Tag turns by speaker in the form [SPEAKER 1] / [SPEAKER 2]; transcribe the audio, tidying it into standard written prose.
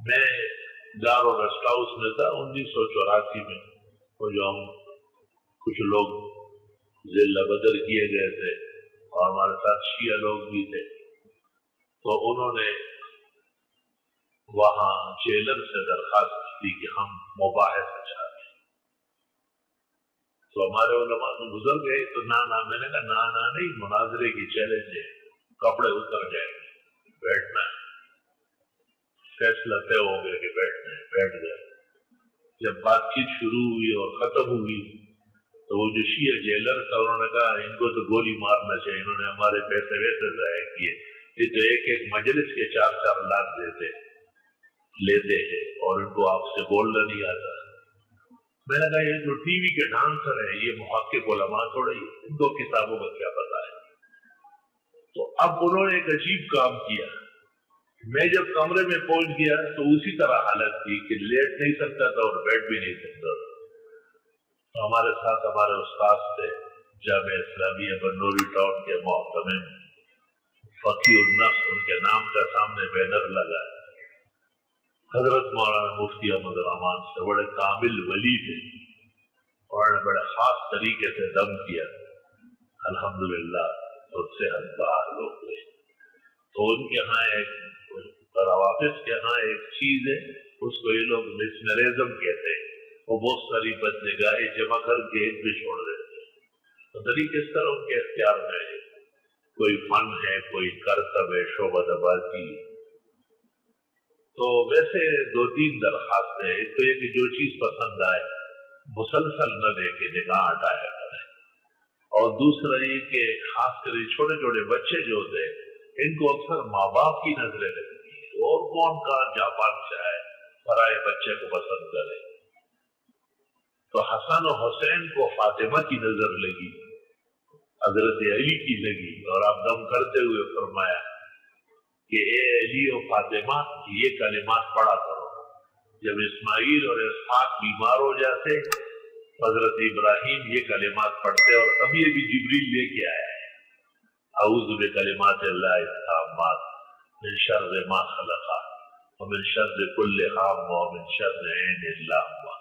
[SPEAKER 1] میں دار و ریسٹ ہاؤس میں تھا 1984 میں، وہ جو ہم کچھ لوگ ضلع بدر کیے گئے تھے اور ہمارے ساتھ شیعہ لوگ بھی تھے، تو انہوں نے وہاں جیلر سے درخواست کی کہ ہم مباحثہ چاہتے ہیں، تو ہمارے علماء تو گزر گئے، تو نا میں نے کہا نا نہیں، مناظرے کی چیلنج ہے، کپڑے اتر جائیں گے، بیٹھنا ہے، فیصلہ طے ہو گیا کہ بیٹھنا ہے، بیٹھ گئے۔ جب بات چیت شروع ہوئی اور ختم ہوئی تو وہ جو شیعہ جیلر تھا انہوں نے کہا ان کو تو گولی مارنا چاہیے، انہوں نے ہمارے پیسے ویسے ضائع کیے، یہ تو ایک مجلس کے 4 لاکھ لیتے ہیں اور ان کو آپ سے بولنا نہیں آتا۔ میں نے کہا یہ جو ٹی وی کے ڈانسر ہیں یہ محقق علماء تھوڑے ہی، ان کو کتابوں کا کیا پتا ہے۔ تو اب انہوں نے ایک عجیب کام کیا، میں جب کمرے میں پہنچ گیا تو اسی طرح حالت تھی کہ لیٹ نہیں سکتا تھا اور بیٹھ بھی نہیں سکتا تھا۔ تو ہمارے ساتھ ہمارے استاد تھے جامعہ اسلامیہ بنوری ٹاؤن کے محتمم فقیہ النفس، ان کے نام کا سامنے بینر لگا، حضرت مولانا مفتی احمد رحمان سے، بڑے کامل ولی تھے اور بڑے خاص طریقے سے دم کیا، الحمدللہ اور صحت بحال ہو گئے۔ تو ان کے ہاں ایک روافظ کے ہاں ایک چیز ہے، اس کو یہ لوگ مسمرزم کہتے ہیں، وہ بہت ساری بدنگاہیں جمع کر کے ایک بھی چھوڑ دیتے ہیں۔ تو طریقے اس طرح ان کے اختیار میں ہے، کوئی فن ہے، کوئی کرتب ہے، شعبہ بازی۔ تو ویسے 2-3 درخواستیں ہیں، ایک تو یہ کہ جو چیز پسند آئے مسلسل نہ دیکھے، نگاہ ہٹایا کرے، اور دوسرا یہ کہ خاص کر چھوٹے چھوٹے بچے جو ہوتے ہیں ان کو اکثر ماں باپ کی نظریں لگتی ہیں، اور کون کہاں جاپان سے آئے پرائے بچے کو پسند کرے۔ تو حسن و حسین کو فاطمہ کی نظر لگی، حضرت علی کی لگی، اور آپ دم کرتے ہوئے فرمایا کہ اے علی و فاطمہ یہ کلمات پڑھا کرو۔ جب اسماعیل اور اسحاق بیمار ہو جاتے حضرت ابراہیم یہ کلمات پڑھتے، اور ابھی جبریل لے کے آیا ہے، اعوذ بکلمات اللہ التامات من شر ما خلق ومن شر کل حام ومن شر عین اللامہ۔